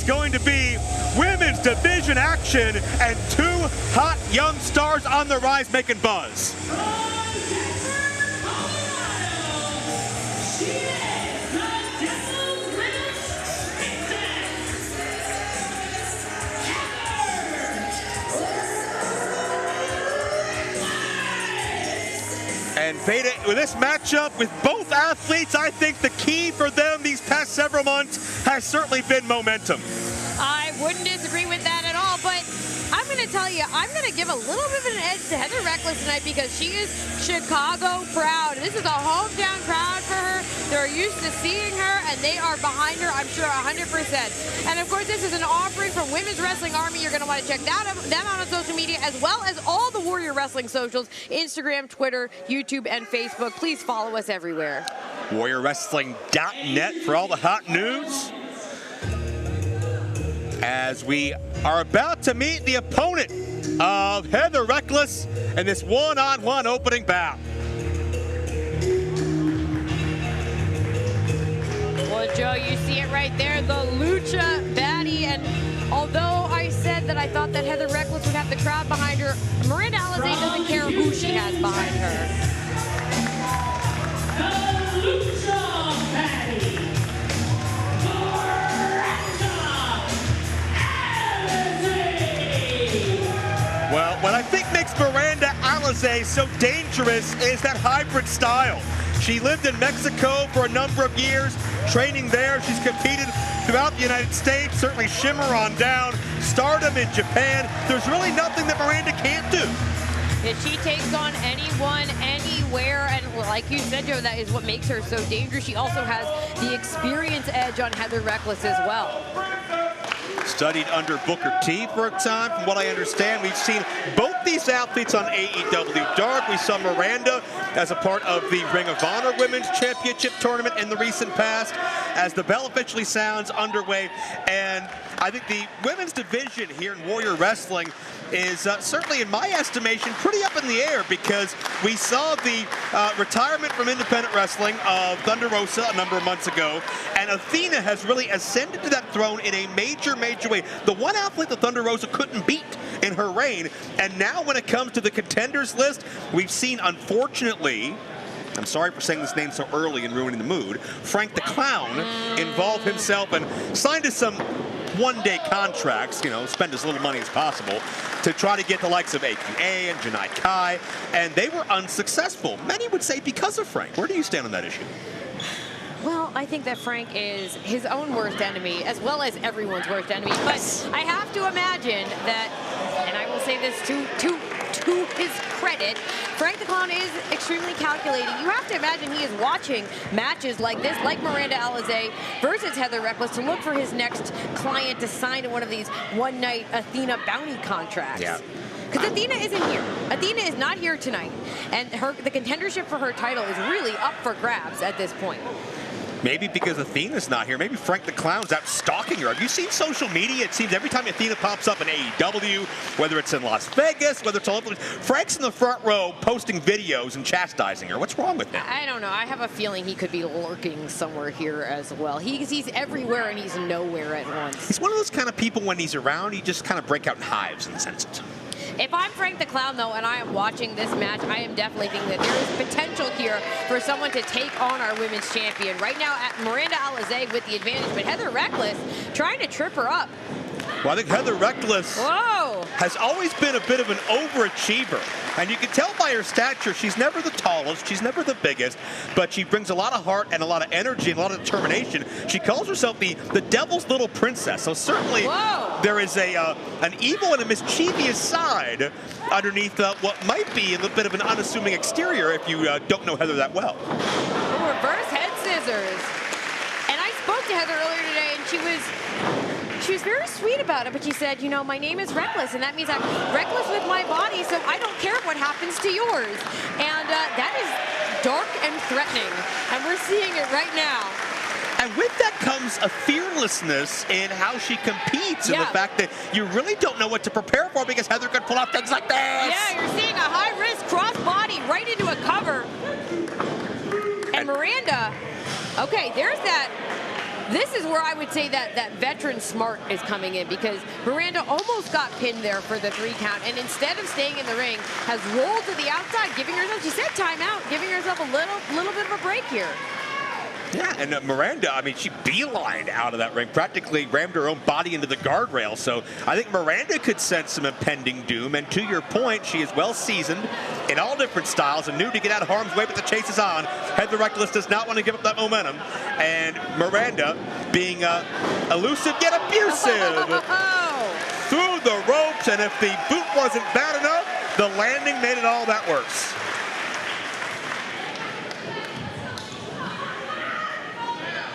going to be women's division action and two hot young stars on the rise making buzz. And Baddie, with this matchup with both athletes, I think the key for them these past several months has certainly been momentum. I wouldn't disagree with that at all, but I'm going to tell you, I'm going to give a little bit of an edge to Heather Reckless tonight because she is Chicago proud. This is a hometown crowd for her. They're used to seeing her, and they are behind her, I'm sure, 100%. And, of course, this is an offering from Women's Wrestling Army. You're going to want to check that out on social media, as well as all the Warrior Wrestling socials, Instagram, Twitter, YouTube, and Facebook. Please follow us everywhere. WarriorWrestling.net for all the hot news. As we are about to meet the opponent of Heather Reckless in this one-on-one opening bout. Well, Joe, you see it right there, the Lucha Baddie. And although I said that I thought that Heather Reckless would have the crowd behind her, Miranda Alize doesn't care who she has behind her. The Lucha Baddie. Well, what I think makes Miranda Alize so dangerous is that hybrid style. She lived in Mexico for a number of years, training there. She's competed throughout the United States, certainly Shimmer on down, Stardom in Japan. There's really nothing that Miranda can't do. If she takes on anyone, anywhere, and like you said, Joe, that is what makes her so dangerous. She also has the experience edge on Heather Reckless as well. Studied under Booker T for a time, from what I understand. We've seen both these athletes on AEW Dark. We saw Miranda as a part of the Ring of Honor Women's Championship Tournament in the recent past, as the bell officially sounds underway. And I think the women's division here in Warrior Wrestling is certainly, in my estimation, pretty up in the air, because we saw the retirement from independent wrestling of Thunder Rosa a number of months ago, and Athena has really ascended to that throne in a major way. The one athlete that Thunder Rosa couldn't beat in her reign, and now when it comes to the contenders list, we've seen, unfortunately, I'm sorry for saying this name so early and ruining the mood, Frank the Clown involve himself and signed to some one-day contracts, you know, spend as little money as possible to try to get the likes of AQA and Janai Kai, and they were unsuccessful. Many would say because of Frank. Where do you stand on that issue? Well, I think that Frank is his own worst enemy, as well as everyone's worst enemy. But I have to imagine that, and I will say this to his credit, Frank the Clown is extremely calculating. You have to imagine he is watching matches like this, like Miranda Alize versus Heather Reckless, to look for his next client to sign to one of these one-night Athena bounty contracts. Yeah. Because Athena isn't here. Athena is not here tonight. And the contendership for her title is really up for grabs at this point. Maybe because Athena's not here. Maybe Frank the Clown's out stalking her. Have you seen social media? It seems every time Athena pops up in AEW, whether it's in Las Vegas, whether it's all over, Frank's in the front row posting videos and chastising her. What's wrong with him? I don't know. I have a feeling he could be lurking somewhere here as well. He's everywhere and he's nowhere at once. He's one of those kind of people, when he's around, he just kind of break out in hives and sense it. If I'm Frank the Clown, though, and I am watching this match, I am definitely thinking that there is potential here for someone to take on our women's champion. Right now, at Miranda Alize with the advantage, but Heather Reckless trying to trip her up. Well, I think Heather Reckless has always been a bit of an overachiever. And you can tell by her stature, she's never the tallest, she's never the biggest, but she brings a lot of heart and a lot of energy and a lot of determination. She calls herself the devil's little princess. So certainly there is an evil and a mischievous side underneath what might be a little bit of an unassuming exterior if you don't know Heather that well. Reverse head scissors. And I spoke to Heather earlier today, and she was very sweet about it, but she said, you know, my name is Reckless, and that means I'm reckless with my body, so I don't care what happens to yours. And that is dark and threatening, and we're seeing it right now. And with that comes a fearlessness in how she competes, and the fact that you really don't know what to prepare for, because Heather could pull off things like this. Yeah, you're seeing a high-risk cross-body right into a cover. And Miranda, okay, there's that This is where I would say that veteran smart is coming in, because Miranda almost got pinned there for the 3 count, and instead of staying in the ring, has rolled to the outside, giving herself, she said timeout, giving herself a little bit of a break here. Yeah, and Miranda, I mean, she beelined out of that ring, practically rammed her own body into the guardrail. So I think Miranda could sense some impending doom. And to your point, she is well seasoned in all different styles and knew to get out of harm's way, but the chase is on. Heather Reckless does not want to give up that momentum. And Miranda, being elusive yet abusive, through the ropes. And if the boot wasn't bad enough, the landing made it all that worse.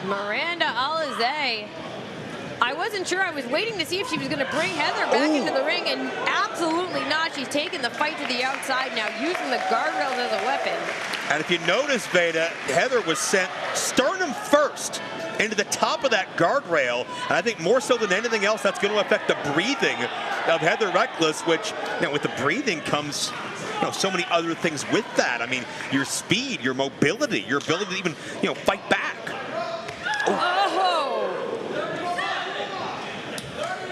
Miranda Alize. I wasn't sure. I was waiting to see if she was going to bring Heather back into the ring, and absolutely not. She's taking the fight to the outside now, using the guardrails as a weapon. And if you notice, Veda, Heather was sent sternum first into the top of that guardrail, and I think more so than anything else, that's going to affect the breathing of Heather Reckless, which, you know, with the breathing comes, you know, so many other things with that. I mean, your speed, your mobility, your ability to even, you know, fight back. Oh!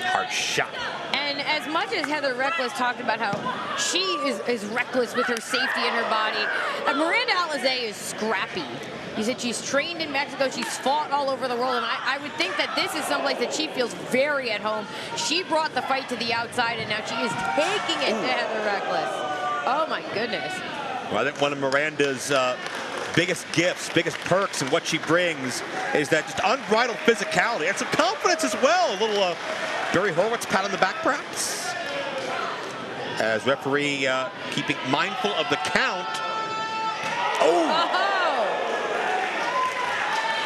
Hard shot. And as much as Heather Reckless talked about how she is reckless with her safety in her body, Miranda Alize is scrappy. You said she's trained in Mexico, she's fought all over the world, and I would think that this is someplace that she feels very at home. She brought the fight to the outside, and now she is taking it to Heather Reckless. Oh my goodness. Well, I think one of Miranda's biggest gifts, biggest perks, and what she brings is that just unbridled physicality and some confidence as well. A little Barry Horowitz pat on the back, perhaps. As referee keeping mindful of the count.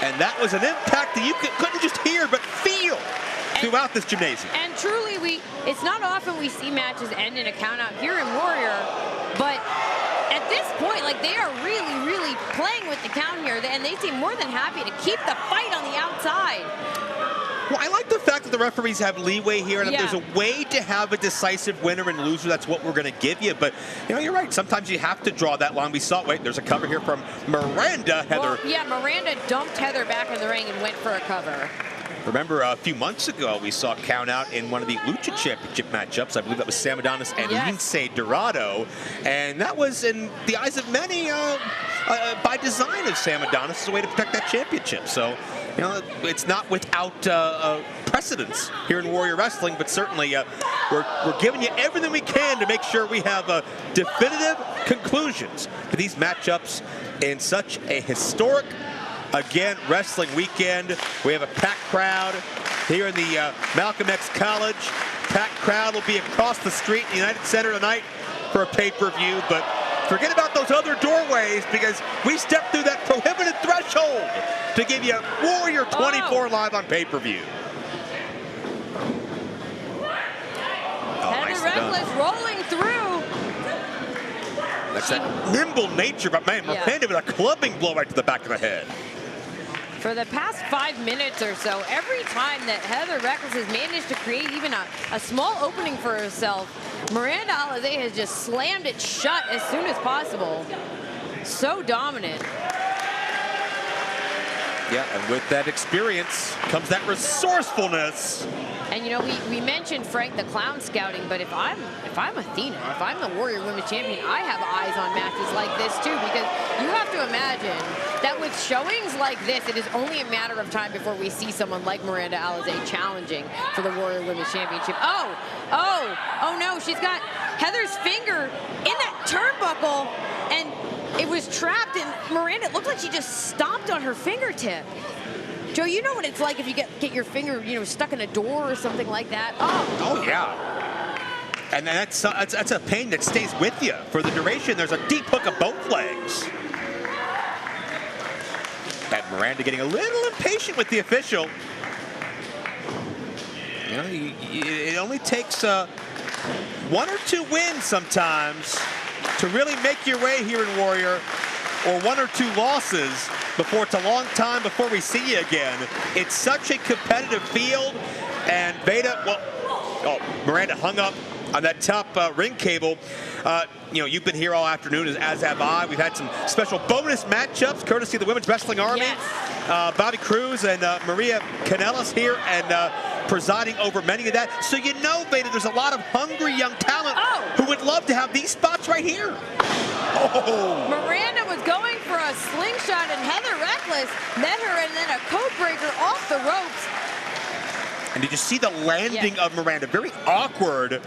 And that was an impact that you couldn't just hear but feel throughout this gymnasium. And truly, it's not often we see matches end in a count out here in Warrior, but at this point, like, they are really playing with the count here, and they seem more than happy to keep the fight on the outside. Well, I like the fact that the referees have leeway here, and if there's a way to have a decisive winner and loser, that's what we're going to give you. But, you know, you're right. Sometimes you have to draw that line. We saw, wait, there's a cover here from Miranda. Heather. Well, yeah, Miranda dumped Heather back in the ring and went for a cover. Remember, a few months ago, we saw count out in one of the Lucha Championship matchups. I believe that was Sam Adonis and Lince Dorado. And that was, in the eyes of many, by design of Sam Adonis, as a way to protect that championship. So, you know, it's not without precedence here in Warrior Wrestling, but certainly we're giving you everything we can to make sure we have definitive conclusions to these matchups in such a historic, again, wrestling weekend. We have a packed crowd here in the Malcolm X College. Packed crowd will be across the street in the United Center tonight for a pay-per-view, but forget about those other doorways, because we stepped through that prohibited threshold to give you Warrior 24 live on pay-per-view. Heather Reckless rolling through. That's that nimble nature, but man, Miranda with a clubbing blow right to the back of the head. For the past 5 minutes or so, every time that Heather Reckless has managed to create even a small opening for herself, Miranda Alize has just slammed it shut as soon as possible. So dominant. Yeah, and with that experience comes that resourcefulness. And you know, we mentioned Frank the Clown scouting, but if I'm Athena, if I'm the Warrior Women's Champion, I have eyes on matches like this too, because you have to imagine that with showings like this, it is only a matter of time before we see someone like Miranda Alize challenging for the Warrior Women's Championship. Oh no, she's got Heather's finger in that turnbuckle, and it was trapped, and Miranda, it looked like she just stomped on her fingertip. Joe, you know what it's like if you get your finger, you know, stuck in a door or something like that. Oh yeah. And that's a pain that stays with you for the duration. There's a deep hook of both legs. And Miranda getting a little impatient with the official. You know, it only takes 1 or 2 wins sometimes to really make your way here in Warrior, or 1 or 2 losses before it's a long time before we see you again. It's such a competitive field, and Veda, well, Miranda hung up on that top ring cable. You know, you've been here all afternoon, as have I. We've had some special bonus matchups courtesy of the Women's Wrestling Army. Yes. Bobby Cruz and Maria Kanellis here and presiding over many of that. So you know, Baddie, there's a lot of hungry young talent who would love to have these spots right here. Oh. Miranda was going for a slingshot and Heather Reckless met her and then a code breaker off the ropes. And did you see the landing of Miranda? Very awkward.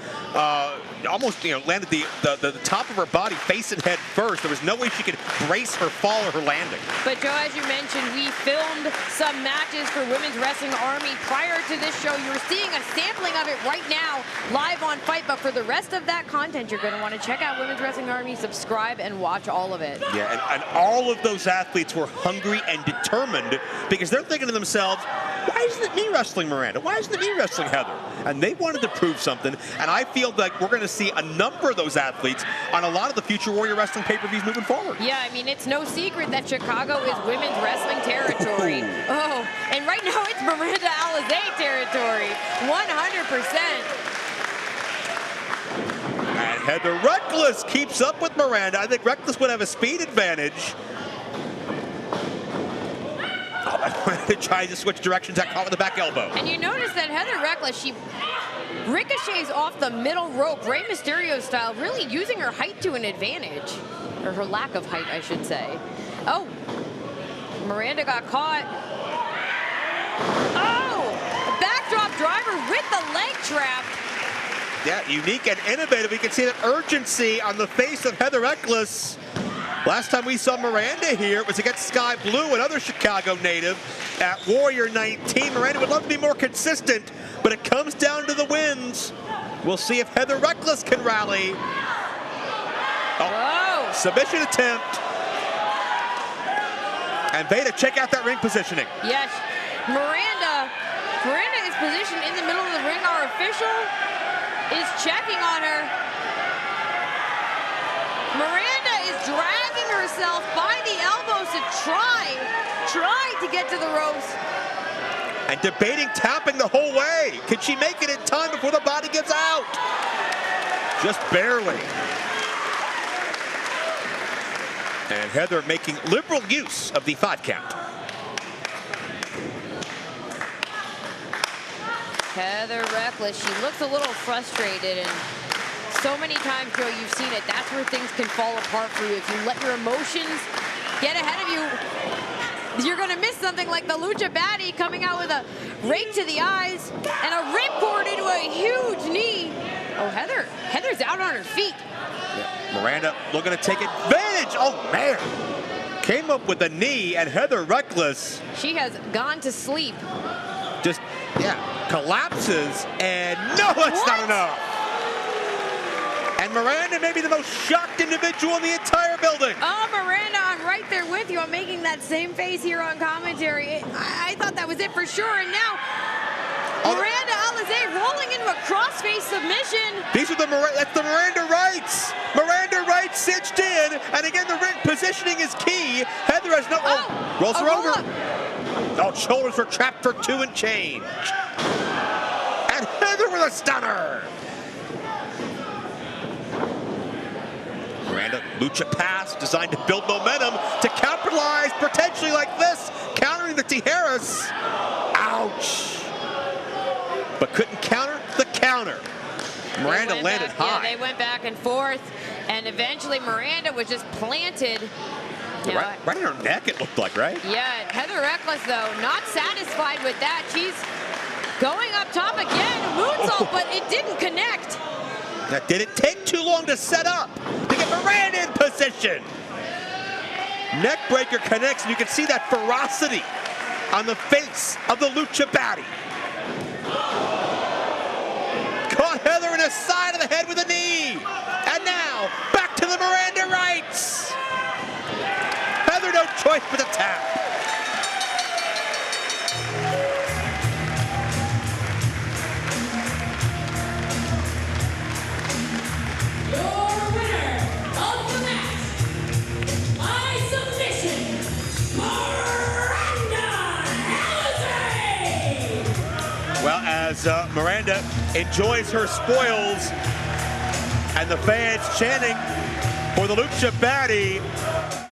Almost, you know, landed the top of her body face and head first. There was no way she could brace her fall or her landing. But Joe, as you mentioned, we filmed some matches for Women's Wrestling Army prior to this show. You're seeing a sampling of it right now live on Fight. But for the rest of that content, you're going to want to check out Women's Wrestling Army, subscribe, and watch all of it. Yeah, and all of those athletes were hungry and determined because they're thinking to themselves, why isn't it me wrestling Miranda? Why isn't it me wrestling Heather? And they wanted to prove something, and I feel like we're going to see a number of those athletes on a lot of the future Warrior Wrestling pay-per-views moving forward. Yeah, I mean, it's no secret that Chicago is women's wrestling territory. Oh, and right now it's Miranda Alize territory, 100%. And Heather Reckless keeps up with Miranda. I think Reckless would have a speed advantage. Miranda tries to switch directions, that caught with the back elbow. And you notice that Heather Reckless, she ricochets off the middle rope, Rey Mysterio style, really using her height to an advantage. Or her lack of height, I should say. Oh, Miranda got caught. Oh, a backdrop driver with the leg trap. Yeah, unique and innovative. We can see that urgency on the face of Heather Reckless. Last time we saw Miranda here, it was against Sky Blue, another Chicago native, at Warrior 19. Miranda would love to be more consistent, but it comes down to the wins. We'll see if Heather Reckless can rally. Oh, submission attempt. And Baddie, check out that ring positioning. Yes, Miranda is positioned in the middle of the ring. Our official is checking on her. Miranda is dragging herself by the elbows to try to get to the ropes. And debating tapping the whole way. Can she make it in time before the body gives out? Just barely. And Heather making liberal use of the 5 count. Heather Reckless, she looks a little frustrated, and so many times, Joe, you've seen it. That's where things can fall apart for you. If you let your emotions get ahead of you, you're going to miss something like the Lucha Baddie coming out with a rake to the eyes and a ripcord into a huge knee. Oh, Heather's out on her feet. Yeah. Miranda looking to take advantage. Oh, man. Came up with a knee, and Heather Reckless. She has gone to sleep. Just, collapses, and no, it's not enough. And Miranda may be the most shocked individual in the entire building. Oh, Miranda, I'm right there with you. I'm making that same face here on commentary. I thought that was it for sure, and now Miranda Alize rolling into a crossface submission. That's the Miranda Rights. Miranda Rights cinched in, and again, the ring positioning is key. Heather has no, rolls her over. Oh, shoulders were trapped for 2 and change. And Heather with a stunner. Miranda, Lucha pass designed to build momentum to capitalize potentially like this, countering the Tijeras. Ouch. But couldn't counter the counter. Miranda landed high. Yeah, they went back and forth, and eventually Miranda was just planted. Right in her neck, it looked like, right? Yeah, Heather Reckless, though, not satisfied with that. She's going up top again, moonsault, but it didn't connect. Now, did it take too long to set up to get Miranda in position? Neckbreaker connects, and you can see that ferocity on the face of the Lucha Baddie. Caught Heather in the side of the head with a knee. And now, back to the Miranda Rights. Heather, no choice but to tap. Your winner of the match, by submission, Miranda Alize! Well, as Miranda enjoys her spoils, and the fans chanting for the Lucha Baddie.